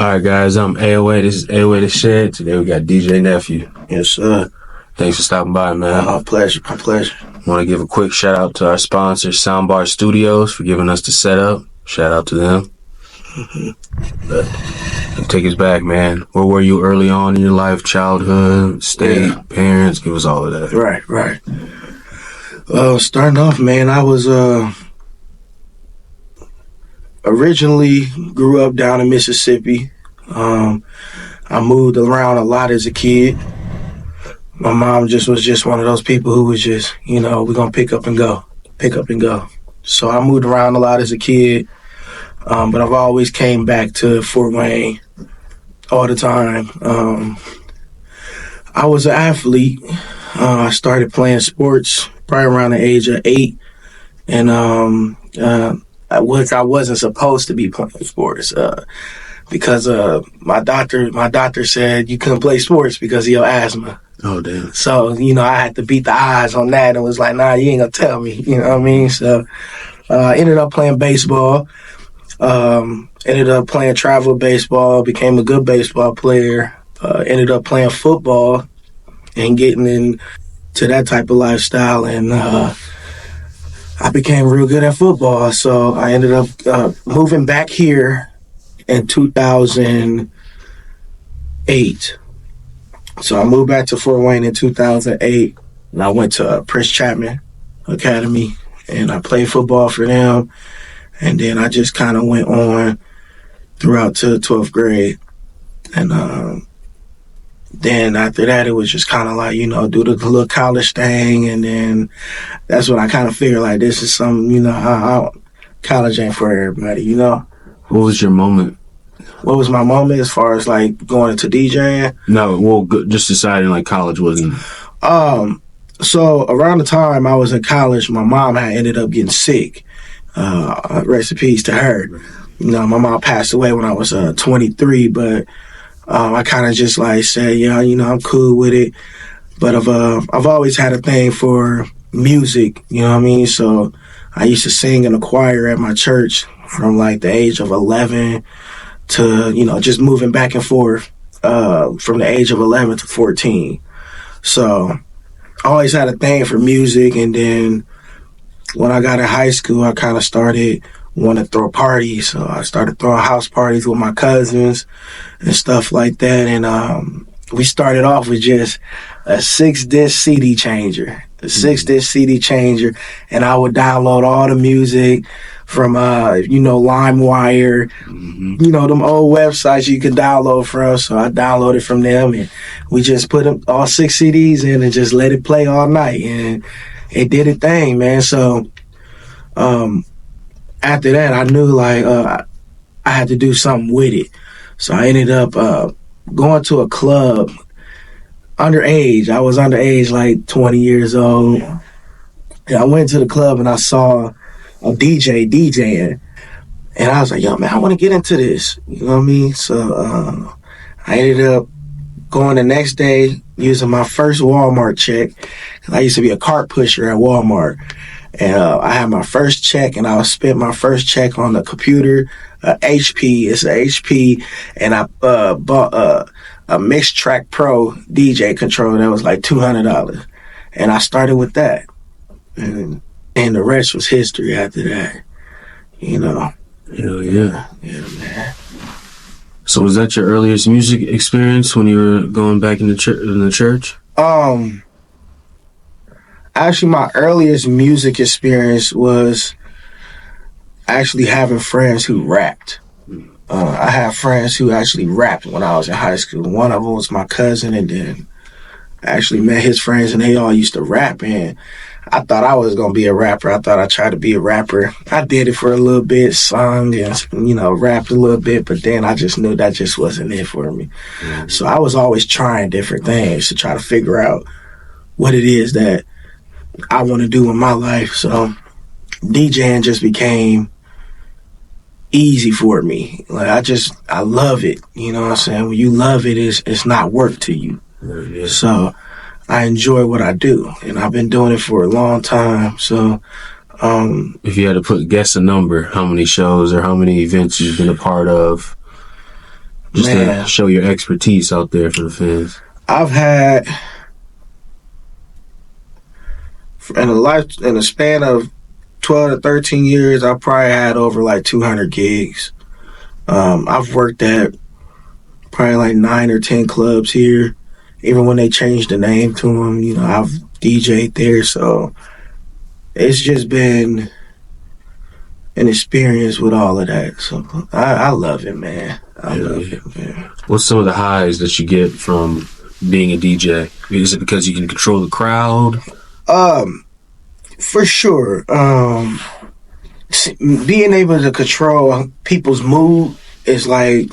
All right, guys, I'm AOA. This is AOA The Shed. Today we got DjNephew. Yes, sir. Thanks for stopping by, man. My pleasure. My pleasure. Want to give a quick shout out to our sponsor, Soundbar Studios, for giving us the setup. Shout out to them. Take us back, man. Where were you early on in your life? Childhood, state, parents? Give us all of that. Right. Starting off, man, I was originally grew up down in Mississippi. I moved around a lot as a kid. My mom was just one of those people who was just, we're going to pick up and go. So I moved around a lot as a kid, but I've always came back to Fort Wayne all the time. I was an athlete. I started playing sports probably around the age of 8, and I wasn't supposed to be playing sports because my doctor said you couldn't play sports because of your asthma. Oh, damn. So, I had to beat the odds on that and was like, nah, you ain't gonna tell me, you know what I mean? So I ended up playing baseball, ended up playing travel baseball, became a good baseball player, ended up playing football and getting into that type of lifestyle, and I became real good at football. So I ended up moving back here in 2008. So I moved back to Fort Wayne in 2008, and I went to Prince Chapman Academy, and I played football for them. And then I just kind of went on throughout to 12th grade. And then after that, it was just kind of like, do the little college thing. And then that's when I kind of figured, like, this is something, college ain't for everybody, What was your moment? What was my moment as far as, like, going into DJing? No, well, just deciding, like, college wasn't... So around the time I was in college, my mom had ended up getting sick. Rest in peace to her. My mom passed away when I was 23, but I kind of just like said, I'm cool with it. But I've always had a thing for music, you know what I mean? So I used to sing in a choir at my church from like the age of 11 to, just moving back and forth from the age of 11 to 14. So I always had a thing for music. And then when I got in high school, I kind of started wanting to throw parties. So I started throwing house parties with my cousins and stuff like that. And we started off with just a 6-disc CD changer. And I would download all the music from, LimeWire, them old websites you could download from. So I downloaded from them, and we just put all 6 CDs in and just let it play all night. And it did a thing, man. So after that, I knew, like, I had to do something with it. So I ended up going to a club underage. I was underage, like 20 years old. And I went to the club and I saw a DJ DJing. And I was like, yo, man, I want to get into this. You know what I mean? So I ended up going the next day using my first Walmart check. I used to be a cart pusher at Walmart. And I had my first check, and I spent my first check on the computer, HP. It's an HP, and I bought a Mix Track Pro DJ controller that was like $200. And I started with that. And the rest was history after that, Hell yeah. Yeah, man. So was that your earliest music experience when you were going back in the church? Actually, my earliest music experience was actually having friends who rapped. I had friends who actually rapped when I was in high school. One of them was my cousin, and then I actually met his friends, and they all used to rap. And I thought I was going to be a rapper. I thought I tried to be a rapper. I did it for a little bit, sung and, rapped a little bit, but then I just knew that just wasn't it for me. Mm-hmm. So I was always trying different things to try to figure out what it is that I want to do in my life. So DJing just became easy for me. Like, I love it. You know what I'm saying? When you love it, it's not work to you. Yeah. So I enjoy what I do, and I've been doing it for a long time. So if you had to guess a number, how many shows or how many events you've been a part of? Just Man. to show your expertise out there for the fans. I've had in a span of 12 to 13 years, I probably had over like 200 gigs. I've worked at probably like 9 or 10 clubs here. Even when they changed the name to them, you know, I've DJ'd there. So it's just been an experience with all of that. So I love it, man. I love it, man. What's some of the highs that you get from being a DJ? Is it because you can control the crowd? For sure. Being able to control people's mood is like,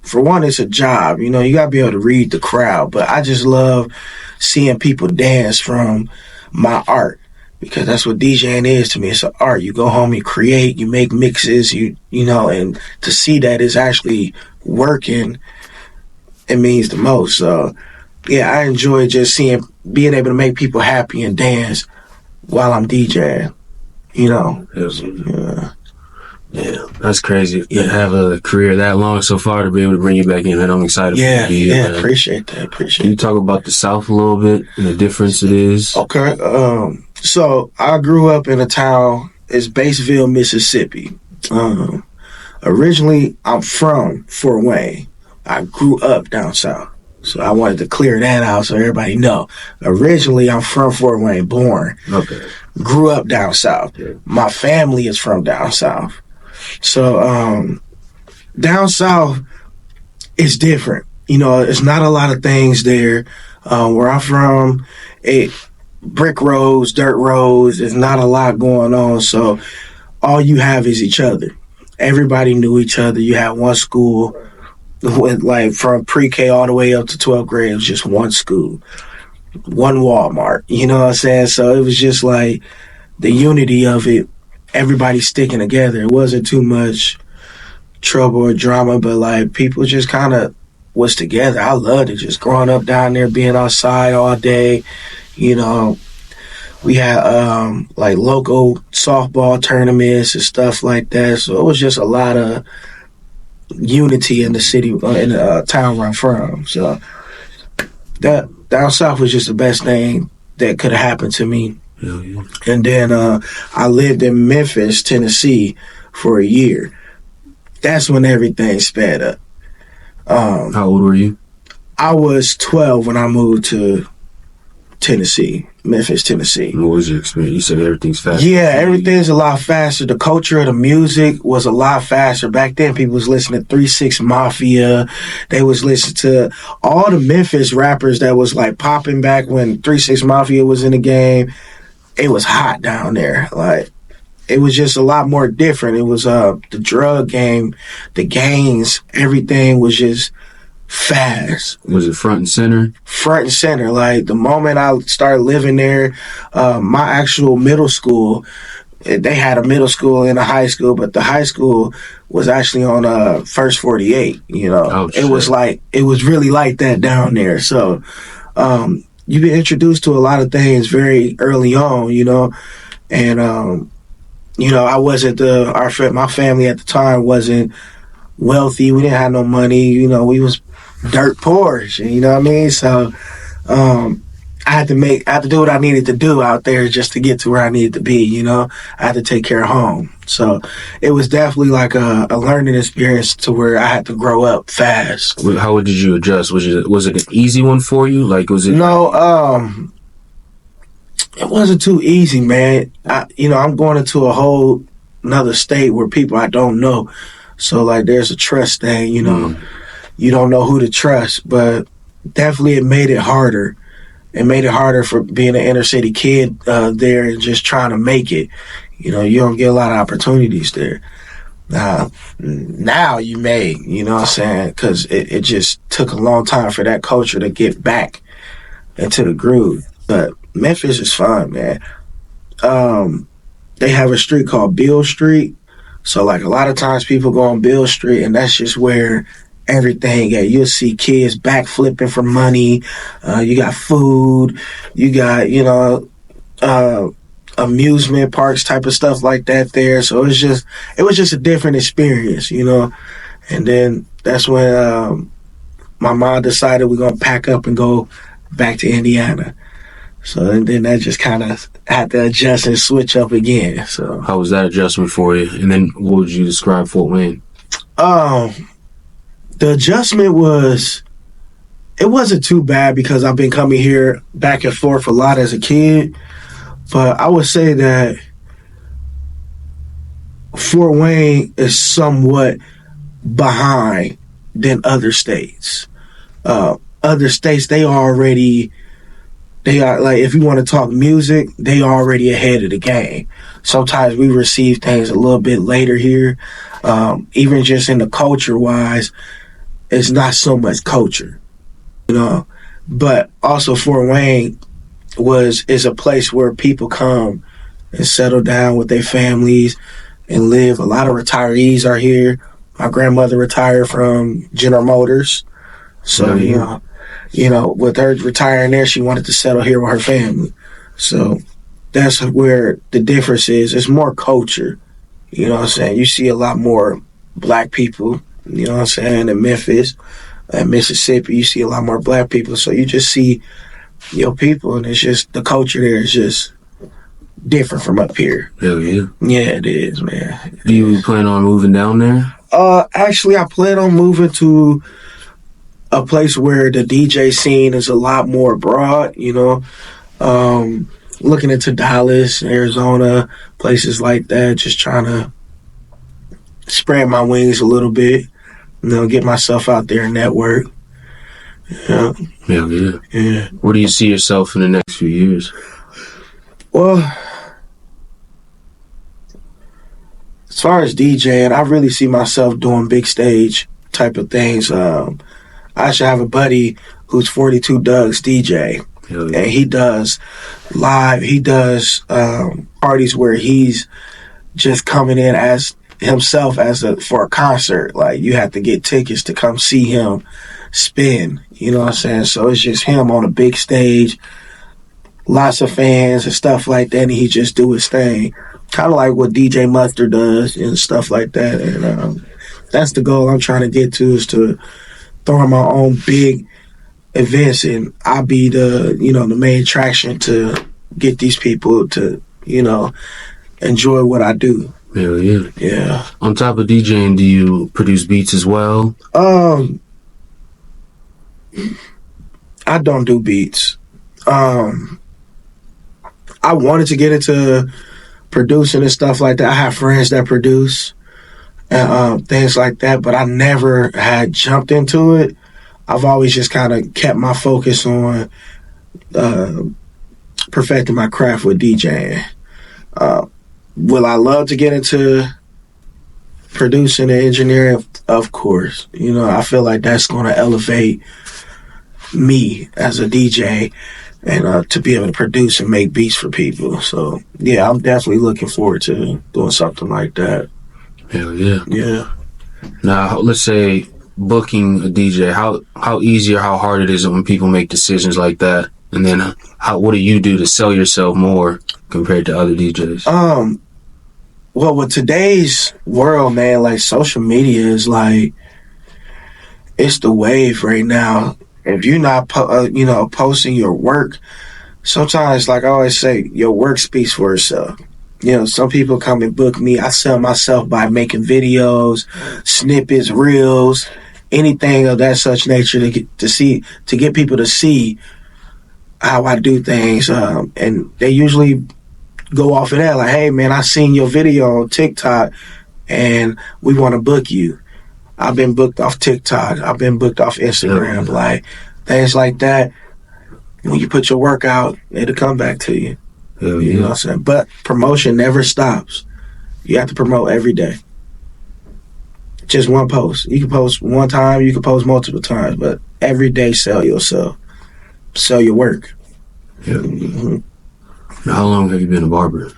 for one, it's a job. You know, you gotta be able to read the crowd. But I just love seeing people dance from my art, because that's what DJing is to me. It's an art. You go home, you create, you make mixes, you know, and to see that it's actually working, it means the most. So yeah, I enjoy just being able to make people happy and dance while I'm DJing. You know. Yeah, that's crazy. To have a career that long so far, to be able to bring you back in, I'm excited for you. Yeah, appreciate that. Can you talk about the South a little bit and the difference it is? Okay. So I grew up in a town, it's Batesville, Mississippi. Originally, I'm from Fort Wayne. I grew up down south. So I wanted to clear that out so everybody know. Originally, I'm from Fort Wayne, born. Okay. Grew up down south. Yeah. My family is from down south. So down south is different. You know, it's not a lot of things there. Where I'm from, brick roads, dirt roads, there's not a lot going on. So all you have is each other. Everybody knew each other. You had one school with, like, from pre-K all the way up to 12th grade, it was just one school, one Walmart. You know what I'm saying? So it was just like the unity of it, everybody sticking together. It wasn't too much trouble or drama, but like people just kind of was together. I loved it, just growing up down there, being outside all day. You know, we had like local softball tournaments and stuff like that. So it was just a lot of unity in the city, in the town where I'm from. So that down south was just the best thing that could have happened to me. Yeah. And then I lived in Memphis, Tennessee for a year. That's when everything sped up. How old were you? I was 12 when I moved to Tennessee, Memphis, Tennessee. What was your experience? You said everything's faster. Yeah, everything's a lot faster. The culture of the music was a lot faster. Back then, people was listening to 3 6 Mafia. They was listening to all the Memphis rappers that was like popping back when 3 6 Mafia was in the game. It was hot down there. Like, it was just a lot more different. It was the drug game, the gangs, everything was just fast. Was it front and center? Front and center. Like, the moment I started living there, my actual middle school, they had a middle school and a high school, but the high school was actually on First 48, you know. Oh, it was like, it was really like that down there. So you get introduced to a lot of things very early on, you know. And you know, I wasn't my family at the time wasn't wealthy. We didn't have no money. You know, we was dirt poor. You know what I mean? So I had to do what I needed to do out there just to get to where I needed to be. You know, I had to take care of home. So it was definitely like a learning experience to where I had to grow up fast. How did you adjust? Was it an easy one for you? Like, was it? No, it wasn't too easy, man. I'm going into a whole another state where people I don't know. So, like, there's a trust thing, you know. You don't know who to trust, but definitely it made it harder. It made it harder for being an inner city kid there and just trying to make it. You know, you don't get a lot of opportunities there. Now you may, you know what I'm saying? Because it just took a long time for that culture to get back into the groove. But Memphis is fun, man. They have a street called Beale Street. So, like, a lot of times people go on Beale Street, and that's just where everything at. You'll see kids backflipping for money. You got food. You got, you know, amusement parks type of stuff like that there. So it was just a different experience, you know. And then that's when my mom decided we're gonna pack up and go back to Indiana. So and then that just kind of had to adjust and switch up again. So How was that adjustment for you? And then what would you describe Fort Wayne? The adjustment it wasn't too bad because I've been coming here back and forth a lot as a kid. But I would say that Fort Wayne is somewhat behind than other states. Other states, they are like, if you want to talk music, they already ahead of the game. Sometimes we receive things a little bit later here. Even just in the culture wise, it's not so much culture, you know. But also Fort Wayne is a place where people come and settle down with their families and live. A lot of retirees are here. My grandmother retired from General Motors. So, you know, with her retiring there, she wanted to settle here with her family. So that's where the difference is. It's more culture. You know what I'm saying? You see a lot more black people, you know what I'm saying, in Memphis and Mississippi. You see a lot more black people. So you just see your people, and it's just the culture there is just different from up here. Hell yeah. Yeah, it is, man. Do you plan on moving down there? Actually, I plan on moving to a place where the DJ scene is a lot more broad, you know. Looking into Dallas, Arizona, places like that, just trying to spread my wings a little bit, you know, get myself out there and network. Yeah. Hell yeah. Yeah. Where do you see yourself in the next few years? Well, as far as DJing, I really see myself doing big stage type of things. I actually have a buddy who's 42 Doug's DJ, Hell yeah. and he does parties where he's just coming in as himself for a concert. Like, you have to get tickets to come see him spin, you know what I'm saying? So it's just him on a big stage, lots of fans and stuff like that, and he just do his thing. Kind of like what DJ Mustard does and stuff like that. And that's the goal I'm trying to get to, is to throw on my own big events, and I'll be the main attraction to get these people to, enjoy what I do. Hell yeah. Yeah. On top of DJing, do you produce beats as well? I don't do beats. I wanted to get into producing and stuff like that. I have friends that produce and things like that, but I never had jumped into it. I've always just kind of kept my focus on perfecting my craft with DJing. Will I love to get into producing and engineering? Of course. I feel like that's going to elevate me as a DJ, and to be able to produce and make beats for people. So, yeah, I'm definitely looking forward to doing something like that. Hell yeah. Yeah. Now, let's say booking a DJ, how easy or how hard it is when people make decisions like that? And then what do you do to sell yourself more compared to other DJs? Well, with today's world, man, like, social media is like, it's the wave right now. If you're not, posting your work, sometimes, like I always say, your work speaks for itself. Some people come and book me. I sell myself by making videos, snippets, reels, anything of that such nature to get people to see how I do things. And they usually go off of that, like, hey, man, I seen your video on TikTok and we want to book you. I've been booked off TikTok. I've been booked off Instagram, like things like that. When you put your work out, it'll come back to you. Hell You know what I'm saying? But promotion never stops. You have to promote every day. Just one post. You can post one time, you can post multiple times, but every day sell yourself. Sell your work. Yeah. Mm-hmm. Now, how long have you been a barber?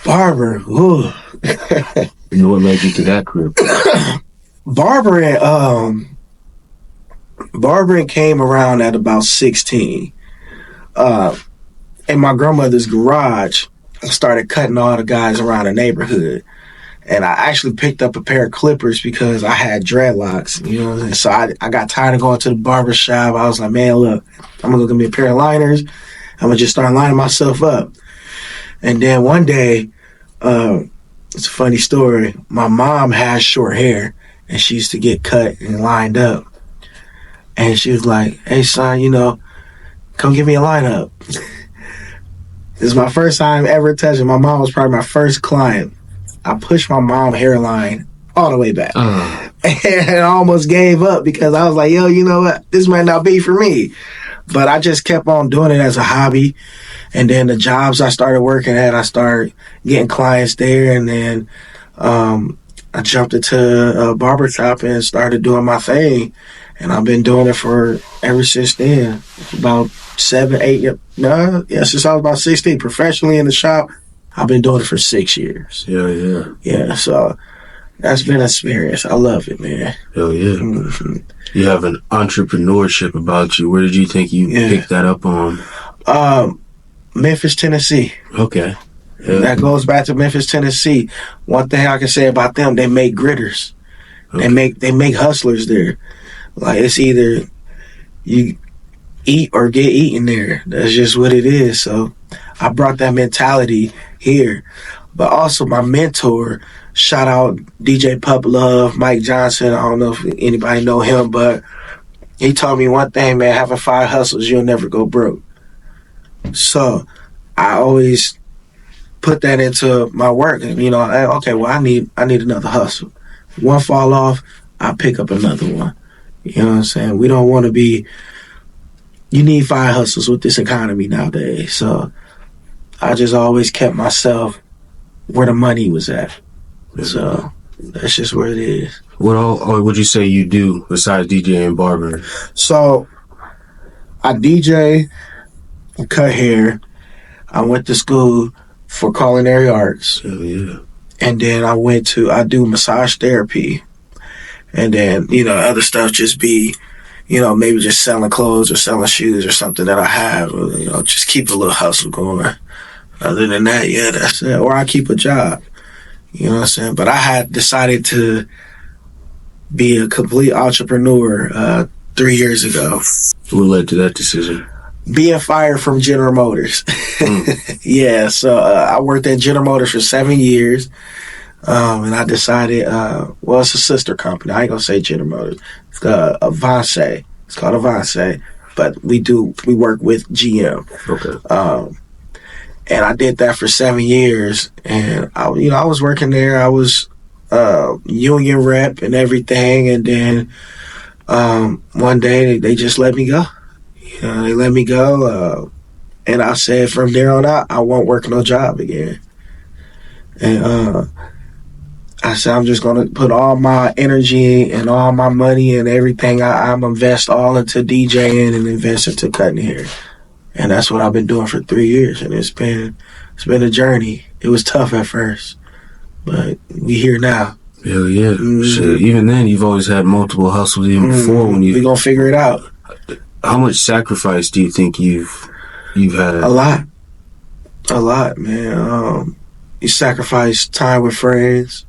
Barber, ooh. What led you to that career? Barbering came around at about 16. In my grandmother's garage, I started cutting all the guys around the neighborhood. And I actually picked up a pair of clippers because I had dreadlocks, you know. And so I got tired of going to the barber shop. I was like, man, look, I'm gonna go get me a pair of liners. I'm gonna just start lining myself up. And then one day, it's a funny story. My mom has short hair, and she used to get cut and lined up. And she was like, hey, son, you know, come give me a lineup. This is my first time ever touching. My mom was probably my first client. I pushed my mom's hairline all the way back. And I almost gave up because I was like, yo, you know what? This might not be for me. But I just kept on doing it as a hobby. And then the jobs I started working at, I started getting clients there. And then I jumped into a barber shop and started doing my thing. And I've been doing it for ever since then. About 7, 8, since I was about 16. Professionally in the shop, I've been doing it for 6 years. Yeah, so that's been an experience. I love it, man. Hell yeah. Mm-hmm. You have an entrepreneurship about you. Where did you think you picked that up on? Memphis, Tennessee. Okay. Yeah. That goes back to Memphis, Tennessee. One thing I can say about them, they make gritters. Okay. They make hustlers there. Like, it's either you eat or get eaten there. That's just what it is. So I brought that mentality here. But also my mentor, shout out DJ Pup Love, Mike Johnson. I don't know if anybody know him, but he told me one thing, man, having 5 hustles, you'll never go broke. So I always put that into my work. You know, okay, well, I need another hustle. One fall off, I pick up another one. You know what I'm saying? We don't want to be... You need 5 hustles with this economy nowadays. So I just always kept myself where the money was at. So that's just where it is. What all would you say you do besides DJ and barber? So I DJ, cut hair. I went to school for culinary arts. Hell yeah. And then I do massage therapy. And then, you know, other stuff just be, you know, maybe just selling clothes or selling shoes or something that I have. Or, you know, just keep a little hustle going. Other than that, yeah, that's it. Or I keep a job. You know what I'm saying? But I had decided to be a complete entrepreneur 3 years ago. What led to that decision? Being fired from General Motors. Yeah, so I worked at General Motors for 7 years. And I decided, it's a sister company. I ain't gonna say General Motors. It's called Avance. It's called Avance. But we work with GM. Okay. And I did that for 7 years. And I was working there. I was union rep and everything. And then one day they just let me go. You know, they let me go. And I said from there on out, I won't work no job again. And I said, I'm just going to put all my energy and all my money and everything I'm invest all into DJing and invest into cutting hair. And that's what I've been doing for 3 years. And it's been a journey. It was tough at first, but we here now. Hell yeah. Mm-hmm. Shit, even then, you've always had multiple hustles even before when you... We're going to figure it out. How much sacrifice do you think you've had? A lot, man. You sacrifice time with friends.